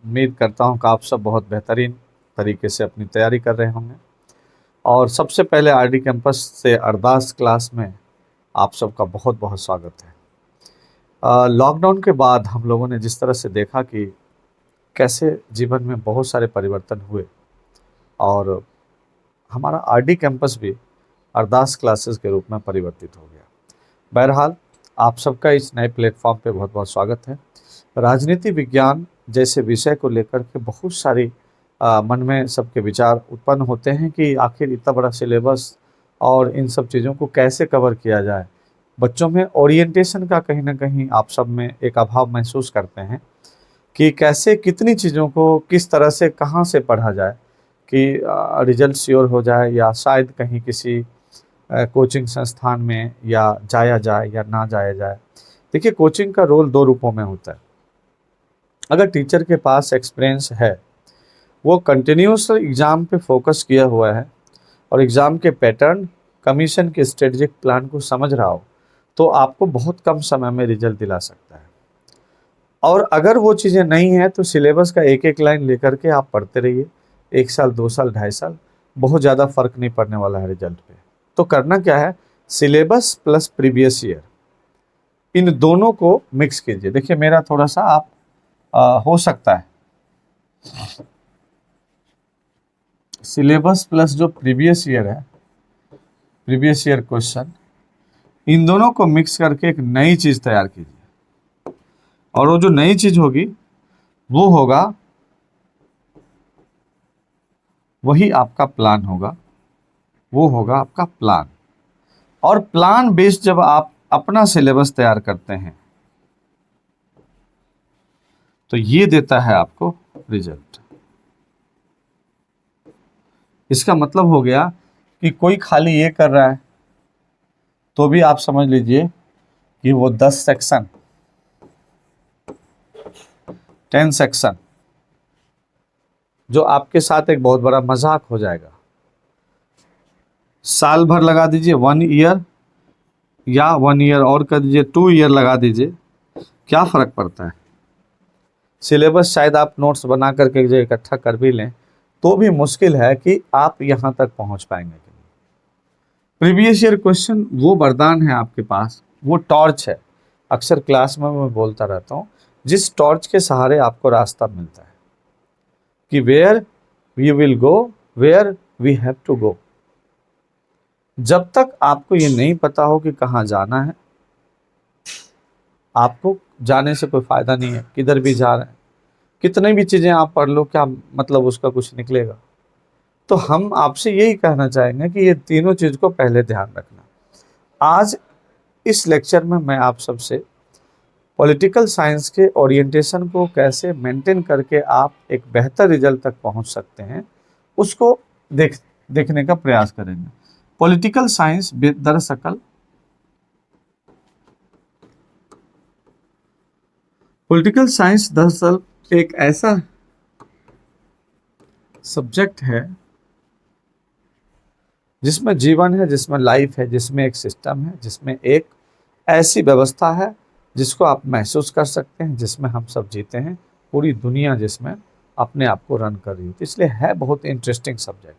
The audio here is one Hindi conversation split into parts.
उम्मीद करता हूं कि आप सब बहुत बेहतरीन तरीके से अपनी तैयारी कर रहे होंगे। और सबसे पहले आरडी कैंपस से अरदास क्लास में आप सबका बहुत बहुत स्वागत है। लॉकडाउन के बाद हम लोगों ने जिस तरह से देखा कि कैसे जीवन में बहुत सारे परिवर्तन हुए और हमारा आरडी कैंपस भी अरदास क्लासेस के रूप में परिवर्तित हो गया। बहरहाल आप सबका इस नए प्लेटफॉर्म पे बहुत बहुत स्वागत है। राजनीति विज्ञान जैसे विषय को लेकर के बहुत सारी मन में सबके विचार उत्पन्न होते हैं कि आखिर इतना बड़ा सिलेबस और इन सब चीज़ों को कैसे कवर किया जाए। बच्चों में ओरिएंटेशन का कहीं ना कहीं आप सब में एक अभाव महसूस करते हैं कि कैसे कितनी चीज़ों को किस तरह से कहाँ से पढ़ा जाए कि रिजल्ट श्योर हो जाए या शायद कहीं किसी कोचिंग संस्थान में या जाया जाए या ना जाया जाए। देखिए, कोचिंग का रोल दो रूपों में होता है। अगर टीचर के पास एक्सपीरियंस है, वो कंटिन्यूस एग्ज़ाम पे फोकस किया हुआ है और एग्ज़ाम के पैटर्न, कमीशन के स्ट्रेटजिक प्लान को समझ रहा हो, तो आपको बहुत कम समय में रिजल्ट दिला सकता है। और अगर वो चीज़ें नहीं हैं तो सिलेबस का एक एक लाइन लेकर के आप पढ़ते रहिए। 1 साल, 2 साल, 2.5 साल, बहुत ज़्यादा फ़र्क नहीं पड़ने वाला है रिजल्ट पे। तो करना क्या है, syllabus plus previous year in दोनों को मिक्स कीजिए। देखिए, मेरा थोड़ा सा आप हो सकता है सिलेबस प्लस जो प्रीवियस ईयर है, प्रीवियस ईयर क्वेश्चन, इन दोनों को मिक्स करके एक नई चीज़ तैयार कीजिए। और वो जो नई चीज़ होगी वो होगा, वही आपका प्लान होगा, वो होगा आपका प्लान। और प्लान बेस्ड जब आप अपना सिलेबस तैयार करते हैं तो ये देता है आपको रिजल्ट। इसका मतलब हो गया कि कोई खाली ये कर रहा है तो भी आप समझ लीजिए कि वो 10 सेक्शन, 10 सेक्शन जो आपके साथ एक बहुत बड़ा मजाक हो जाएगा। साल भर लगा दीजिए 1 ईयर, या 1 ईयर और कर दीजिए 2 ईयर लगा दीजिए, क्या फ़र्क पड़ता है। सिलेबस शायद आप नोट्स बना करके जो इकट्ठा कर भी लें तो भी मुश्किल है कि आप यहाँ तक पहुँच पाएंगे। प्रीवियस ईयर क्वेश्चन वो वरदान है आपके पास, वो टॉर्च है। अक्सर क्लास में मैं बोलता रहता हूँ, जिस टॉर्च के सहारे आपको रास्ता मिलता है कि where we will go, where we have to go. जब तक आपको ये नहीं पता हो कि कहाँ जाना है, आपको जाने से कोई फ़ायदा नहीं है। किधर भी जा रहे हैं, कितनी भी चीज़ें आप पढ़ लो, क्या मतलब उसका कुछ निकलेगा। तो हम आपसे यही कहना चाहेंगे कि ये तीनों चीज़ को पहले ध्यान रखना। आज इस लेक्चर में मैं आप सबसे पॉलिटिकल साइंस के ओरिएंटेशन को कैसे मेंटेन करके आप एक बेहतर रिजल्ट तक पहुंच सकते हैं, उसको देखने का प्रयास करेंगे। पॉलिटिकल साइंस दरअसल एक ऐसा सब्जेक्ट है जिसमें जीवन है, जिसमें लाइफ है, जिसमें एक सिस्टम है, जिसमें एक ऐसी व्यवस्था है जिसको आप महसूस कर सकते हैं, जिसमें हम सब जीते हैं, पूरी दुनिया जिसमें अपने आप को रन कर रही है। इसलिए है बहुत इंटरेस्टिंग सब्जेक्ट।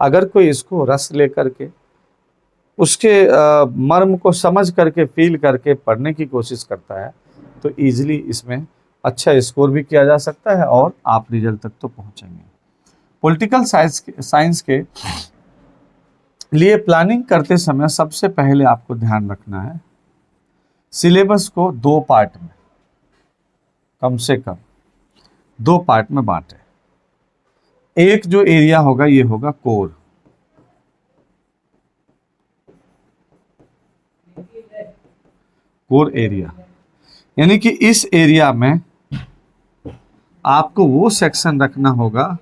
अगर कोई इसको रस लेकर के उसके मर्म को समझ करके, फील करके पढ़ने की कोशिश करता है तो ईजिली इसमें अच्छा स्कोर भी किया जा सकता है और आप रिजल्ट तक तो पहुंचेंगे। पॉलिटिकल साइंस के लिए प्लानिंग करते समय सबसे पहले आपको ध्यान रखना है, सिलेबस को 2 पार्ट में, कम से कम 2 पार्ट में बांटे। एक जो एरिया होगा ये होगा कोर, कोर एरिया, यानी कि इस एरिया में आपको वो सेक्शन रखना होगा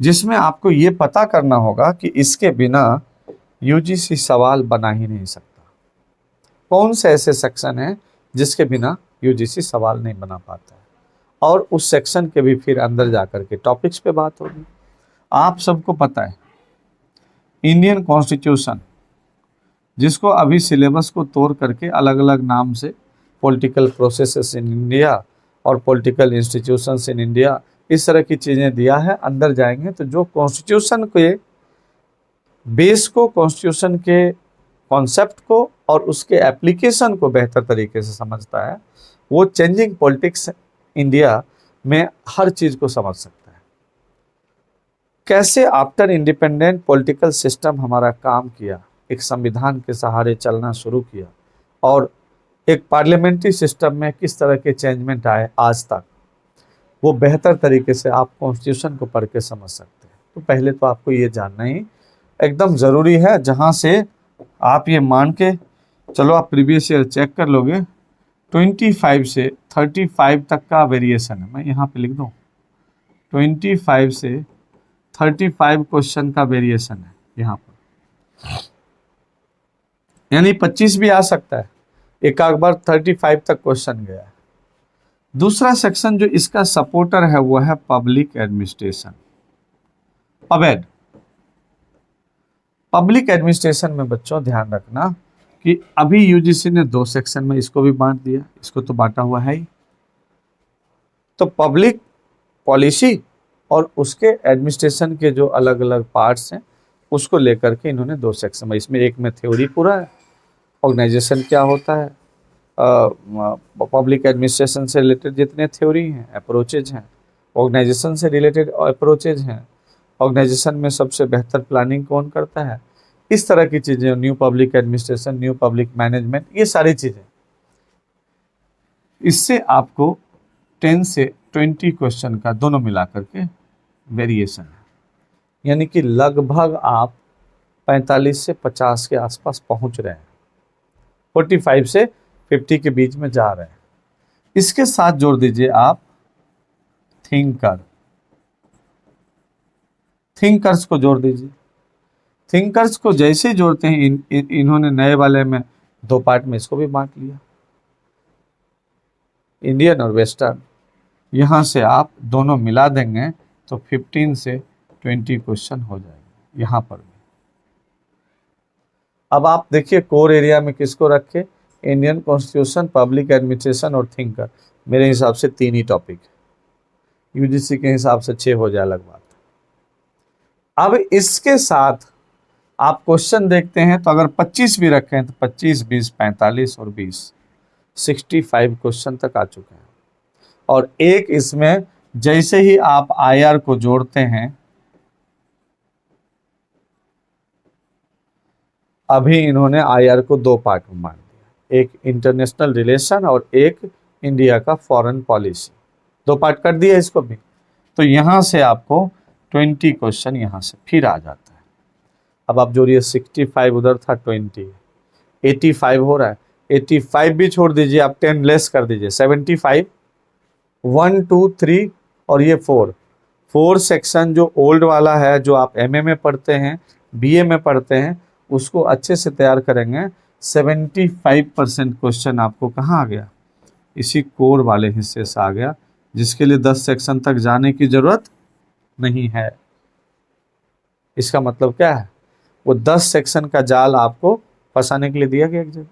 जिसमें आपको ये पता करना होगा कि इसके बिना यूजीसी सवाल बना ही नहीं सकता। कौन से ऐसे सेक्शन हैं जिसके बिना यूजीसी सवाल नहीं बना पाता है, और उस सेक्शन के भी फिर अंदर जाकर के टॉपिक्स पे बात होगी। आप सबको पता है इंडियन कॉन्स्टिट्यूशन, जिसको अभी सिलेबस को तोड़ करके अलग अलग नाम से पॉलिटिकल प्रोसेसेस इन इंडिया और पॉलिटिकल इंस्टीट्यूशंस इन इंडिया, इस तरह की चीज़ें दिया है। अंदर जाएंगे तो जो कॉन्स्टिट्यूशन के बेस को, कॉन्स्टिट्यूशन के कॉन्सेप्ट को और उसके एप्लीकेशन को बेहतर तरीके से समझता है, वो चेंजिंग पॉलिटिक्स इंडिया में हर चीज़ को समझ सकता है। कैसे आफ्टर इंडिपेंडेंट पॉलिटिकल सिस्टम हमारा काम किया, एक संविधान के सहारे चलना शुरू किया और एक पार्लियामेंट्री सिस्टम में किस तरह के चेंजमेंट आए आज तक, वो बेहतर तरीके से आप कॉन्स्टिट्यूशन को पढ़ के समझ सकते हैं। तो पहले तो आपको ये जानना ही एकदम ज़रूरी है, जहाँ से आप ये मान के चलो, आप प्रीवियस ईयर चेक कर लोगे, 25 से 35 तक का वेरिएशन है। मैं यहाँ पे लिख दूँ 25 से 35 क्वेश्चन का वेरिएशन है यहाँ पर, यानी 25 भी आ सकता है, एक आध बार 35 तक क्वेश्चन गया है। दूसरा सेक्शन जो इसका सपोर्टर है वो है पब्लिक एडमिनिस्ट्रेशन, पबेड। पब्लिक एडमिनिस्ट्रेशन में बच्चों ध्यान रखना कि अभी यूजीसी ने 2 सेक्शन में इसको भी बांट दिया, इसको तो बांटा हुआ है ही। तो पब्लिक पॉलिसी और उसके एडमिनिस्ट्रेशन के जो अलग अलग पार्ट्स हैं उसको लेकर के इन्होंने 2 सेक्शन में, इसमें एक में थ्योरी पूरा है, ऑर्गेनाइजेशन क्या होता है, पब्लिक एडमिनिस्ट्रेशन से रिलेटेड जितने थ्योरी हैं, अप्रोचेज हैं, ऑर्गेनाइजेशन से रिलेटेड अप्रोचेज हैं, ऑर्गेनाइजेशन में सबसे बेहतर प्लानिंग कौन करता है, इस तरह की चीज़ें, new public administration, new public management, ये सारी चीज़ें। इससे आपको 10 से 20 क्वेश्चन का दोनों मिला करके वेरिएशन है, यानी कि लगभग आप 45 से 50 के आसपास पहुंच रहे हैं, 45 से 50 के बीच में जा रहे हैं। इसके साथ जोड़ दीजिए आप थिंकर्स को जोड़ दीजिए। थिंकर्स को जैसे जोड़ते हैं, इन्होंने नए वाले में 2 पार्ट में इसको भी बांट लिया, इंडियन और वेस्टर्न। यहाँ से आप दोनों मिला देंगे तो 15 से 20 क्वेश्चन हो जाएंगे यहाँ पर भी। अब आप देखिए कोर एरिया में किसको रखे, इंडियन कॉन्स्टिट्यूशन, पब्लिक एडमिनिस्ट्रेशन और थिंकर। मेरे हिसाब से 3 ही टॉपिक, यूजीसी के हिसाब से 6 हो जाए, अलग बात। अब इसके साथ आप क्वेश्चन देखते हैं तो अगर 25 भी रखें तो 25, 20, 45 और 20, 65 क्वेश्चन तक आ चुके हैं। और एक इसमें जैसे ही आप आईआर को जोड़ते हैं, अभी इन्होंने आईआर को 2 पार्ट में बांट दिया, एक इंटरनेशनल रिलेशन और एक इंडिया का फॉरेन पॉलिसी, 2 पार्ट कर दिया इसको भी। तो यहाँ से आपको 20 क्वेश्चन यहाँ से फिर आ जाता है। अब आप जोड़िए, 65 उधर था, 20, 85 हो रहा है, 85 भी छोड़ दीजिए, आप 10 लेस कर दीजिए, 75, 1, 2, 3 और ये 4 सेक्शन जो ओल्ड वाला है, जो आप एमए में पढ़ते हैं, बीए में पढ़ते हैं, उसको अच्छे से तैयार करेंगे। 75% क्वेश्चन आपको कहाँ आ गया, इसी कोर वाले हिस्से से आ गया, जिसके लिए 10 सेक्शन तक जाने की जरूरत नहीं है। इसका मतलब क्या है, वो 10 सेक्शन का जाल आपको फंसाने के लिए दिया गया एक जगह।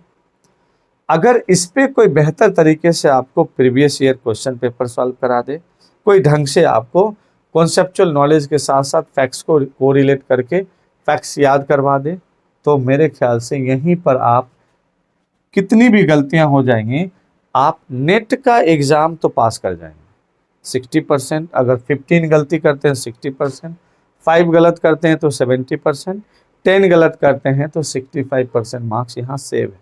अगर इस पे कोई बेहतर तरीके से आपको previous year question paper solve करा दे, कोई ढंग से आपको कॉन्सेप्चुअल नॉलेज के साथ साथ फैक्ट्स को कोरिलेट करके फैक्ट्स याद करवा दे, तो मेरे ख्याल से यहीं पर आप, कितनी भी गलतियां हो जाएंगी, आप नेट का एग्ज़ाम तो पास कर जाएंगे 60%। अगर 15 गलती करते हैं 60%, 5 गलत करते हैं तो 70%, 10 गलत करते हैं तो 65% मार्क्स यहाँ सेव है।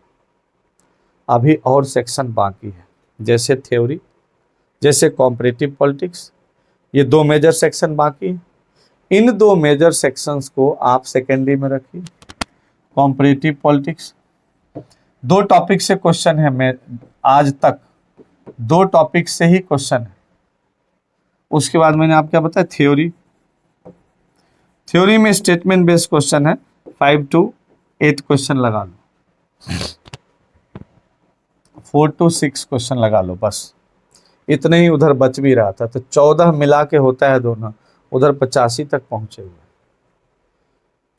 अभी और सेक्शन बाकी है, जैसे थ्योरी, जैसे कॉम्परेटिव पॉलिटिक्स, ये 2 मेजर सेक्शन बाकी है। इन 2 मेजर सेक्शंस को आप सेकेंडरी में रखिए। कॉम्परेटिव पॉलिटिक्स 2 टॉपिक से क्वेश्चन है, मैं आज तक 2 टॉपिक से ही क्वेश्चन है। उसके बाद मैंने आपको क्या बताया, थ्योरी में स्टेटमेंट बेस्ड क्वेश्चन है, 5 to 8 क्वेश्चन लगा लो, 4 to 6 क्वेश्चन लगा लो, बस इतने ही उधर बच भी रहा था। तो 14 मिला के होता है दोनों, उधर 85 तक पहुंचे हुए।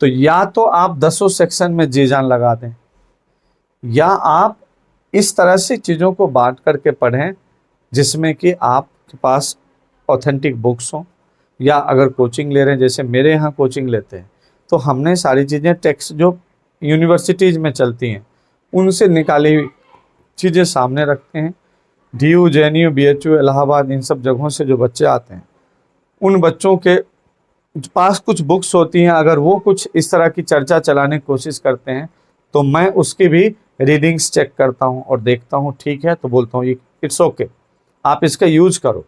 तो या तो आप 10 सेक्शन में जी जान लगा दें, या आप इस तरह से चीज़ों को बांट करके पढ़ें जिसमें कि आपके पास ऑथेंटिक बुक्स हों, या अगर कोचिंग ले रहे हैं जैसे मेरे यहाँ कोचिंग लेते हैं तो हमने सारी चीज़ें टेक्स्ट जो यूनिवर्सिटीज़ में चलती हैं उनसे निकाली हुई चीज़ें सामने रखते हैं। DU, JNU, BHU, इलाहाबाद, इन सब जगहों से जो बच्चे आते हैं उन बच्चों के पास कुछ बुक्स होती हैं, अगर वो कुछ इस तरह की चर्चा चलाने की कोशिश करते हैं तो मैं उसकी भी रीडिंग्स चेक करता हूँ और देखता हूँ ठीक है तो बोलता हूँ इट्स ओके, आप इसका यूज करो,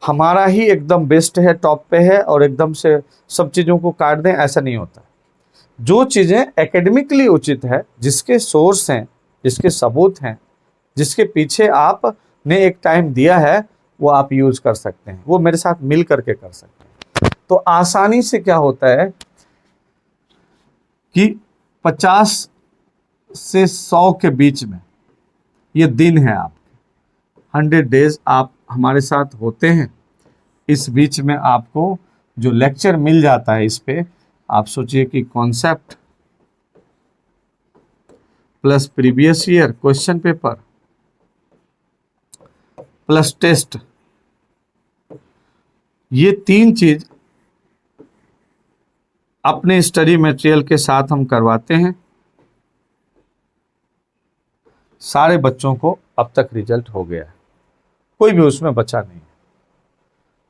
हमारा ही एकदम बेस्ट है, टॉप पे है और एकदम से सब चीज़ों को काट दें, ऐसा नहीं होता। जो चीज़ें एकेडमिकली उचित है, जिसके सोर्स हैं, जिसके सबूत हैं, जिसके पीछे आपने एक टाइम दिया है, वो आप यूज कर सकते हैं, वो मेरे साथ मिल करके कर सकते हैं। तो आसानी से क्या होता है कि 50 से 100 के बीच में ये दिन है आपके, 100 डेज आप हमारे साथ होते हैं। इस बीच में आपको जो लेक्चर मिल जाता है, इस पे आप सोचिए कि concept plus previous year question paper plus test, ये 3 चीज अपने स्टडी मटेरियल के साथ हम करवाते हैं। सारे बच्चों को अब तक रिजल्ट हो गया है, कोई भी उसमें बचा नहीं।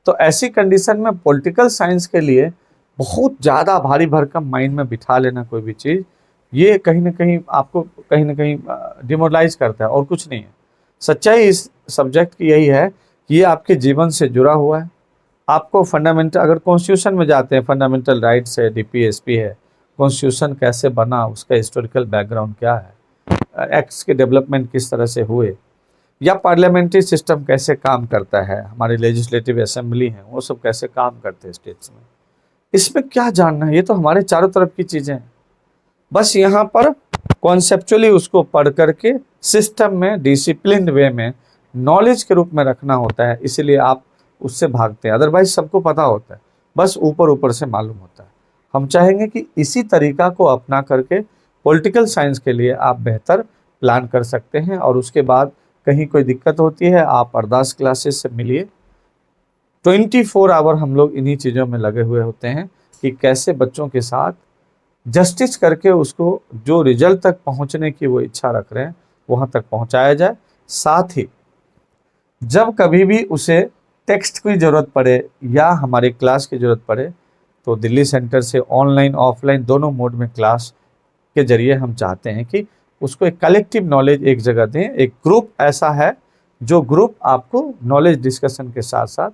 तो ऐसी कंडीशन में पॉलिटिकल साइंस के लिए बहुत ज़्यादा भारी भरकम माइंड में बिठा लेना कोई भी चीज़, ये कहीं ना कहीं आपको कहीं ना कहीं डिमोरलाइज करता है और कुछ नहीं है। सच्चाई इस सब्जेक्ट की यही है कि ये आपके जीवन से जुड़ा हुआ है। आपको फंडामेंटल, अगर कॉन्स्टिट्यूशन में जाते हैं, फंडामेंटल राइट्स है, DPSP है, कॉन्स्टिट्यूशन कैसे बना, उसका हिस्टोरिकल बैकग्राउंड क्या है, एक्ट्स के डेवलपमेंट किस तरह से हुए, या पार्लियामेंट्री सिस्टम कैसे काम करता है, हमारी लेजिस्लेटिव असेंबली है वो सब कैसे काम करते हैं स्टेट्स में, इसमें क्या जानना है, ये तो हमारे चारों तरफ की चीज़ें हैं। बस यहाँ पर कॉन्सेप्चुअली उसको पढ़ करके सिस्टम में डिसिप्लिन्ड वे में नॉलेज के रूप में रखना होता है, इसीलिए आप उससे भागते हैं। अदरवाइज सबको पता होता है, बस ऊपर ऊपर से मालूम होता है। हम चाहेंगे कि इसी तरीका को अपना करके पॉलिटिकल साइंस के लिए आप बेहतर प्लान कर सकते हैं। और उसके बाद कहीं कोई दिक्कत होती है, आप अरदास क्लासेस से मिलिए। 24 आवर हम लोग इन्हीं चीज़ों में लगे हुए होते हैं कि कैसे बच्चों के साथ जस्टिस करके उसको जो रिजल्ट तक पहुंचने की वो इच्छा रख रहे हैं वहां तक पहुंचाया जाए। साथ ही जब कभी भी उसे टेक्स्ट की ज़रूरत पड़े या हमारी क्लास की ज़रूरत पड़े तो दिल्ली सेंटर से ऑनलाइन ऑफलाइन दोनों मोड में क्लास के जरिए हम चाहते हैं कि उसको एक कलेक्टिव नॉलेज एक जगह दें। एक ग्रुप ऐसा है जो ग्रुप आपको नॉलेज डिस्कशन के साथ साथ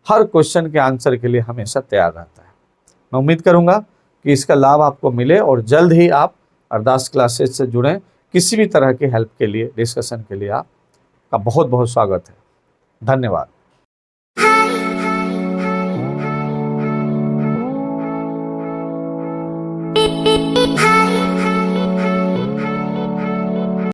हर क्वेश्चन के आंसर के लिए हमेशा तैयार रहता है। मैं उम्मीद करूंगा कि इसका लाभ आपको मिले और जल्द ही आप अरदास क्लासेस से जुड़ें। किसी भी तरह की हेल्प के लिए, डिस्कशन के लिए आपका बहुत बहुत स्वागत है। धन्यवाद।